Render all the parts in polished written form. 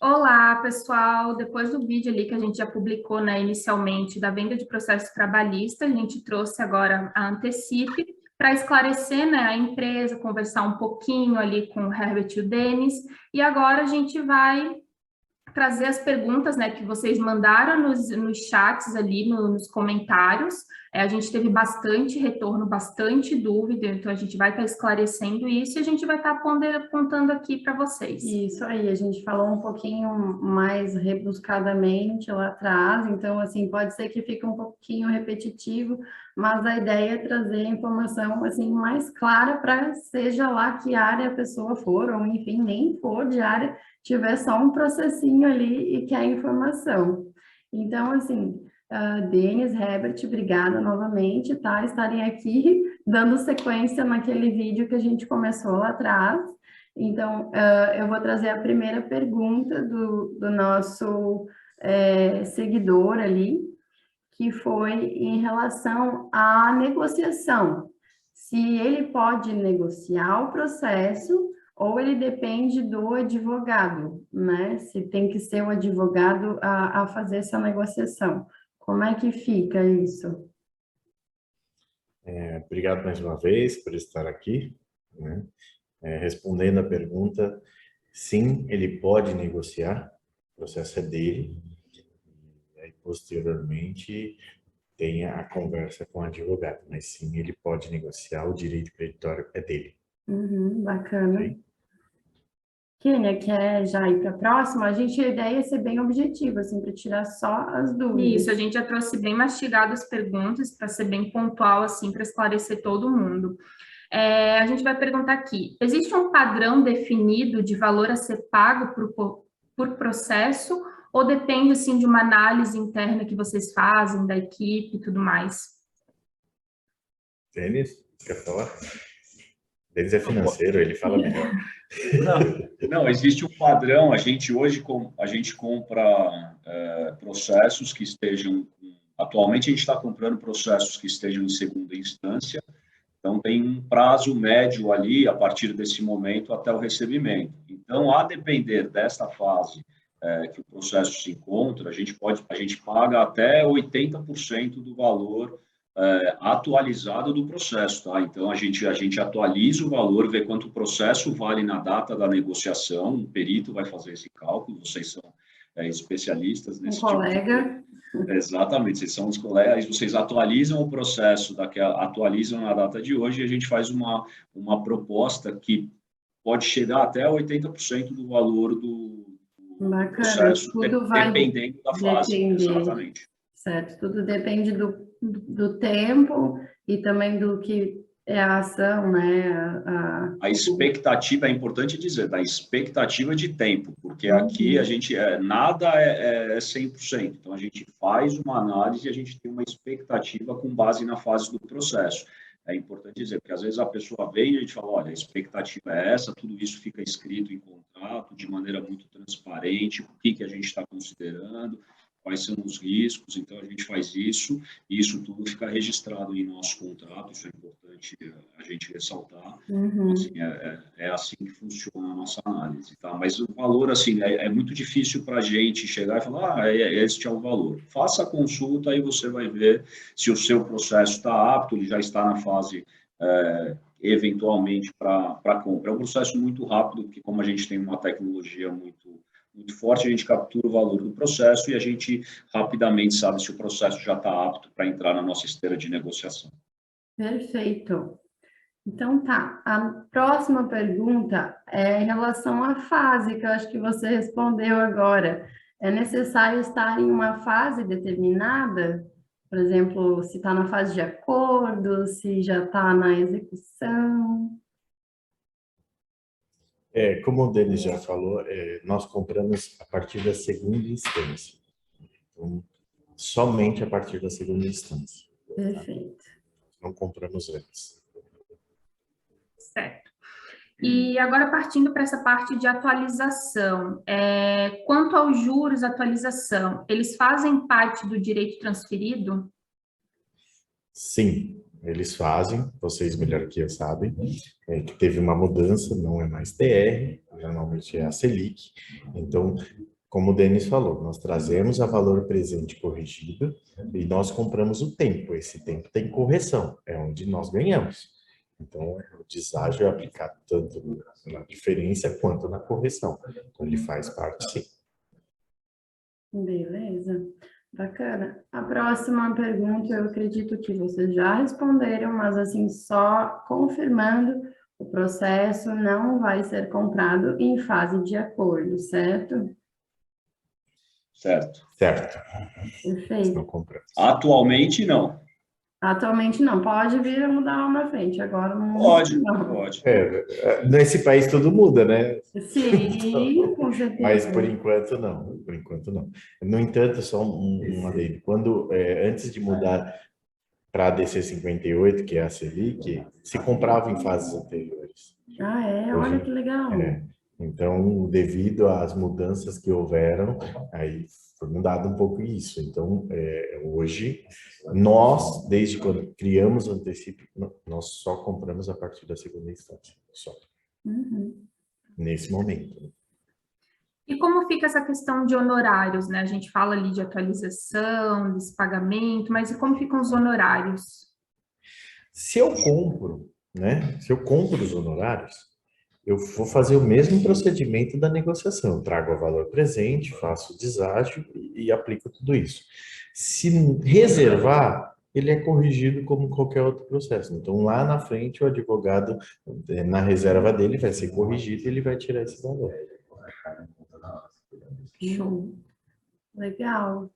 Olá, pessoal. Depois do vídeo ali que a gente já publicou, né, inicialmente, da venda de processo trabalhista, a gente trouxe agora a Antecipe para esclarecer, né, a empresa, conversar um pouquinho ali com o Herbert e o Denis, e agora a gente vai trazer as perguntas, né, que vocês mandaram nos chats ali, nos comentários. A gente teve bastante retorno, bastante dúvida, então a gente vai estar esclarecendo isso e a gente vai estar apontando aqui para vocês. Isso aí, a gente falou um pouquinho mais rebuscadamente lá atrás, então, assim, pode ser que fique um pouquinho repetitivo, mas a ideia é trazer a informação, assim, mais clara para seja lá que área a pessoa for, ou enfim, nem for de área, tiver só um processinho ali e quer informação. Então, assim, Denis, Herbert, obrigada novamente, tá? Estarem aqui dando sequência naquele vídeo que a gente começou lá atrás. Então, eu vou trazer a primeira pergunta do nosso seguidor ali, que foi em relação à negociação. Se ele pode negociar o processo ou ele depende do advogado, né? Se tem que ser o advogado a fazer essa negociação. Como é que fica isso? Obrigado mais uma vez por estar aqui, né? Respondendo a pergunta, sim, ele pode negociar, o processo é dele, e aí posteriormente tem a conversa com o advogado, mas sim, ele pode negociar, o direito creditório é dele. Bacana. Okay? Kênia, quer já ir para a próxima? A ideia é ser bem objetiva, assim, para tirar só as dúvidas. Isso, a gente já trouxe bem mastigado as perguntas para ser bem pontual, assim, para esclarecer todo mundo. A gente vai perguntar aqui, existe um padrão definido de valor a ser pago por processo ou depende, assim, de uma análise interna que vocês fazem, da equipe e tudo mais? Denis, quer falar? Denis é financeiro, ele fala melhor. Não, existe um padrão, a gente compra processos que estejam, atualmente a gente está comprando processos que estejam em segunda instância, então tem um prazo médio ali, a partir desse momento, até o recebimento. Então, a depender desta fase que o processo se encontra, a gente paga até 80% do valor atualizado do processo, tá? Então, a gente atualiza o valor, vê quanto o processo vale na data da negociação, um perito vai fazer esse cálculo, vocês são especialistas nesse tipo de coisa. Exatamente, vocês são os colegas, vocês atualizam o processo, atualizam na data de hoje e a gente faz uma proposta que pode chegar até 80% do valor do processo, dependendo da fase. Exatamente. Certo, tudo depende do tempo e também do que é a ação, né? A expectativa, é importante dizer, da expectativa de tempo, porque aqui a gente, nada é 100%, então a gente faz uma análise e a gente tem uma expectativa com base na fase do processo. É importante dizer, porque às vezes a pessoa vem e a gente fala, olha, a expectativa é essa, tudo isso fica escrito em contrato, de maneira muito transparente, o que a gente está considerando, quais são os riscos, então a gente faz isso, e isso tudo fica registrado em nosso contrato, isso é importante a gente ressaltar. Assim, é assim que funciona a nossa análise, tá? Mas o valor, assim, é muito difícil para a gente chegar e falar, este é o valor. Faça a consulta e você vai ver se o seu processo está apto, ele já está na fase, eventualmente, para compra. É um processo muito rápido, porque como a gente tem uma tecnologia muito forte, a gente captura o valor do processo e a gente rapidamente sabe se o processo já está apto para entrar na nossa esteira de negociação. Perfeito. Então tá, a próxima pergunta é em relação à fase, que eu acho que você respondeu agora. É necessário estar em uma fase determinada? Por exemplo, se está na fase de acordo, se já está na execução? Como o Denis já falou, nós compramos a partir da segunda instância. Então, somente a partir da segunda instância. Perfeito. Tá? Não compramos antes. Certo. E agora, partindo para essa parte de atualização, quanto aos juros, atualização, eles fazem parte do direito transferido? Sim. eles fazem, vocês melhor que eu sabem, que teve uma mudança, não é mais TR, normalmente é a Selic. Então, como o Denis falou, nós trazemos a valor presente corrigido e nós compramos o tempo. Esse tempo tem correção, é onde nós ganhamos. Então, o deságio é aplicado tanto na diferença quanto na correção. Então, ele faz parte, sim. Beleza, bacana. A próxima pergunta, eu acredito que vocês já responderam, mas assim, só confirmando, o processo não vai ser comprado em fase de acordo, certo? Certo. Certo. Perfeito. Não compramos. Atualmente, não. Atualmente não, pode vir a mudar lá na frente, agora não. Pode, não. pode. Nesse país tudo muda, né? Sim, com certeza. Mas por enquanto não, por enquanto não. No entanto, só uma dele. Quando antes de mudar para a DC 58, que é a Selic, se comprava em fases anteriores. Ah, é? Olha que legal. Então, devido às mudanças que houveram, aí foi mudado um pouco isso. Então, hoje, nós, desde quando criamos o antecipo, nós só compramos a partir da segunda instância, só. Nesse momento. E como fica essa questão de honorários, né? A gente fala ali de atualização, desse pagamento, mas e como ficam os honorários? Se eu compro, né? Se eu compro os honorários, eu vou fazer o mesmo procedimento da negociação. Eu trago o valor presente, faço o deságio e aplico tudo isso. Se reservar, ele é corrigido como qualquer outro processo. Então, lá na frente, o advogado, na reserva dele, vai ser corrigido e ele vai tirar esse valor. Show. Legal.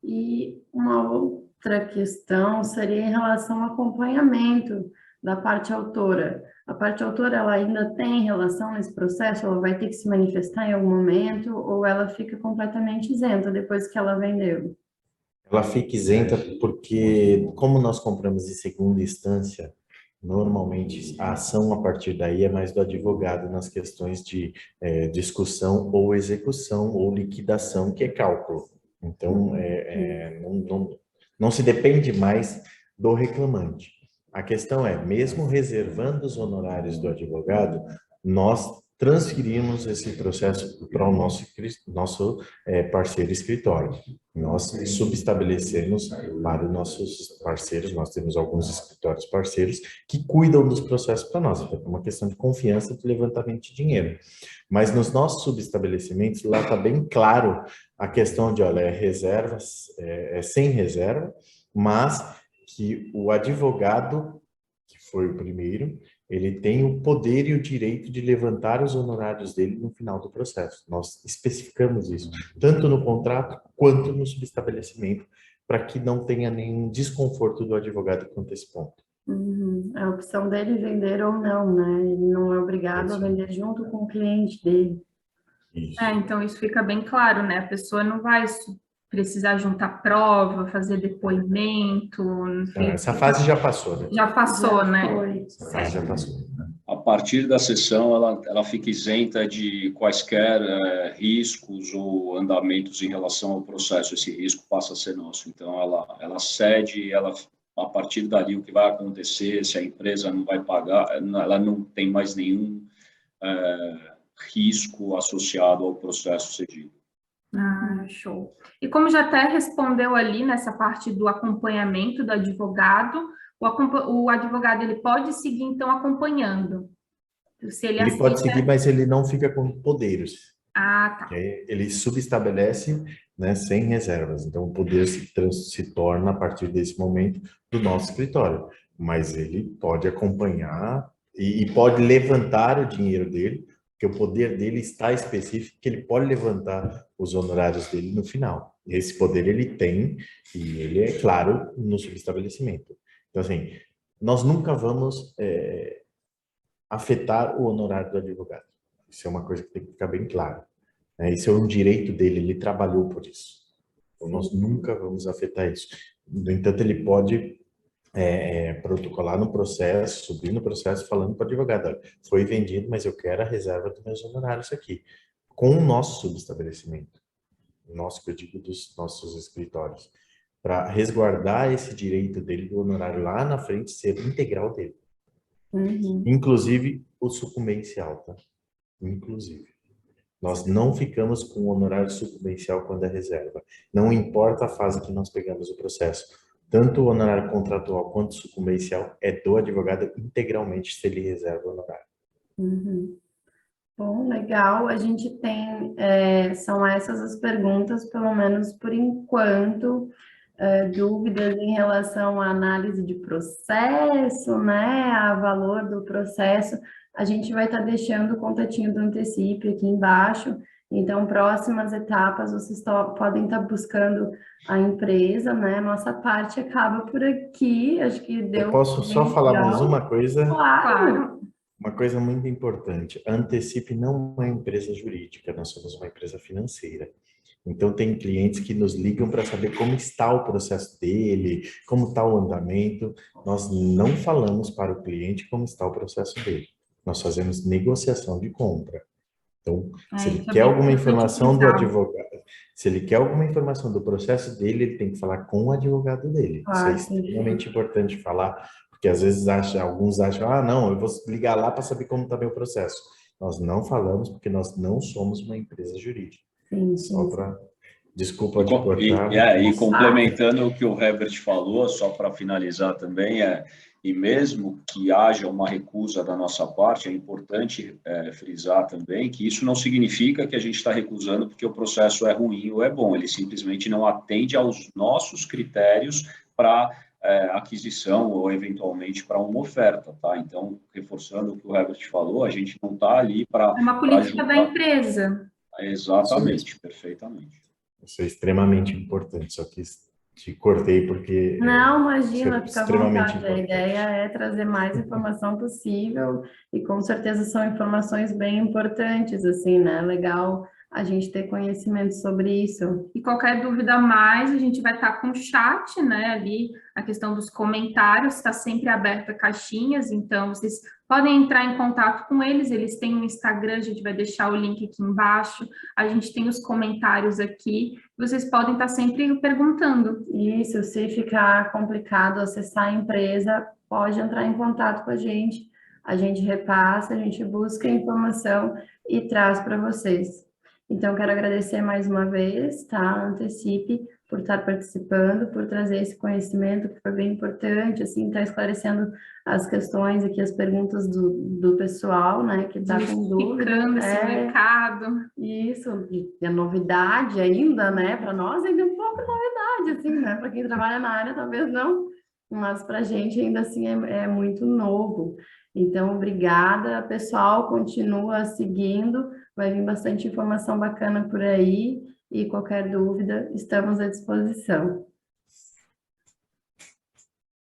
E uma outra questão seria em relação ao acompanhamento da parte autora. A parte autora, ela ainda tem relação nesse processo? Ela vai ter que se manifestar em algum momento ou ela fica completamente isenta depois que ela vendeu? Ela fica isenta porque, como nós compramos em segunda instância, normalmente a ação a partir daí é mais do advogado nas questões de discussão ou execução ou liquidação, que é cálculo. Então, não se depende mais do reclamante. A questão é, mesmo reservando os honorários do advogado, nós transferimos esse processo para o nosso parceiro escritório. Nós subestabelecemos para os nossos parceiros, nós temos alguns escritórios parceiros que cuidam dos processos para nós. É uma questão de confiança de levantamento de dinheiro. Mas nos nossos subestabelecimentos, lá está bem claro a questão de, olha, reservas, sem reserva, mas que o advogado, que foi o primeiro, ele tem o poder e o direito de levantar os honorários dele no final do processo. Nós especificamos isso, tanto no contrato quanto no subestabelecimento, para que não tenha nenhum desconforto do advogado quanto a esse ponto. É a opção dele vender ou não, né? Ele não é obrigado a vender junto com o cliente dele. Isso. Então isso fica bem claro, né? A pessoa não vai precisar juntar prova, fazer depoimento. Essa fase já passou, né? Já passou, né? Essa fase já passou. A partir da sessão, ela fica isenta de quaisquer riscos ou andamentos em relação ao processo. Esse risco passa a ser nosso. Então, ela cede, a partir dali, o que vai acontecer, se a empresa não vai pagar, ela não tem mais nenhum risco associado ao processo cedido. Ah, show. E como já até respondeu ali nessa parte do acompanhamento do advogado, o advogado ele pode seguir então acompanhando. Se ele aceita... pode seguir, mas ele não fica com poderes. Ah, tá. Ele subestabelece, né, sem reservas. Então, o poder se torna, a partir desse momento, do nosso escritório. Mas ele pode acompanhar e pode levantar o dinheiro dele, porque o poder dele está específico, que ele pode levantar os honorários dele no final. Esse poder ele tem, e ele é claro no subestabelecimento. Então, assim, nós nunca vamos afetar o honorário do advogado. Isso é uma coisa que tem que ficar bem claro. Isso é um direito dele, ele trabalhou por isso. Então, nós nunca vamos afetar isso. No entanto, ele pode protocolar no processo, subir no processo, falando para o advogado, olha, foi vendido, mas eu quero a reserva dos meus honorários aqui, com o nosso subestabelecimento, nosso, que eu digo, dos nossos escritórios. para resguardar esse direito dele do honorário lá na frente ser integral dele. Inclusive o sucumbencial, tá? Inclusive. Nós não ficamos com o honorário sucumbencial quando é reserva. Não importa a fase que nós pegamos o processo. Tanto o honorário contratual quanto o sucumbencial é do advogado integralmente se ele reserva o honorário. Bom, legal. A gente tem, são essas as perguntas, pelo menos por enquanto, dúvidas em relação à análise de processo, né, a valor do processo. A gente vai estar deixando o contatinho do Antecipe aqui embaixo. Então, próximas etapas, vocês podem estar buscando a empresa, né? Nossa parte acaba por aqui. Acho que deu. Eu posso só falar mais uma coisa? Claro. Uma coisa muito importante. A Antecipe não é uma empresa jurídica, nós somos uma empresa financeira. Então, tem clientes que nos ligam para saber como está o processo dele, como está o andamento. Nós não falamos para o cliente como está o processo dele. Nós fazemos negociação de compra. Então, se ele quer alguma informação do advogado, se ele quer alguma informação do processo dele, ele tem que falar com o advogado dele. Isso é extremamente importante falar, porque às vezes alguns acham, não, eu vou ligar lá para saber como está meu processo. Nós não falamos porque nós não somos uma empresa jurídica. Só para... Desculpa te cortar. E complementando o que o Herbert falou, só para finalizar também, e mesmo que haja uma recusa da nossa parte, é importante frisar também que isso não significa que a gente está recusando porque o processo é ruim ou é bom, ele simplesmente não atende aos nossos critérios para aquisição ou eventualmente para uma oferta, tá? Então, reforçando o que o Herbert falou, a gente não está ali para... É uma política da empresa. Exatamente, perfeitamente. Isso é extremamente importante, só que te cortei porque... Não, imagina, fica à vontade. A ideia é trazer mais informação possível e com certeza são informações bem importantes, assim, né? Legal a gente ter conhecimento sobre isso. E qualquer dúvida a mais, a gente vai estar com o chat, né? Ali, a questão dos comentários, está sempre aberta caixinhas, então vocês podem entrar em contato com eles têm um Instagram, a gente vai deixar o link aqui embaixo, a gente tem os comentários aqui, vocês podem estar sempre perguntando. Isso, se ficar complicado acessar a empresa, pode entrar em contato com a gente repassa, a gente busca informação e traz para vocês. Então, quero agradecer mais uma vez, tá, Antecipe, por estar participando, por trazer esse conhecimento que foi bem importante, assim, tá esclarecendo as questões aqui, as perguntas do pessoal, né, que tá com dúvida. Esse mercado. Isso, e a novidade ainda, né, para nós ainda é um pouco novidade, assim, né, para quem trabalha na área talvez não, mas para a gente ainda assim é muito novo. Então, obrigada, pessoal, continua seguindo, vai vir bastante informação bacana por aí e qualquer dúvida, estamos à disposição.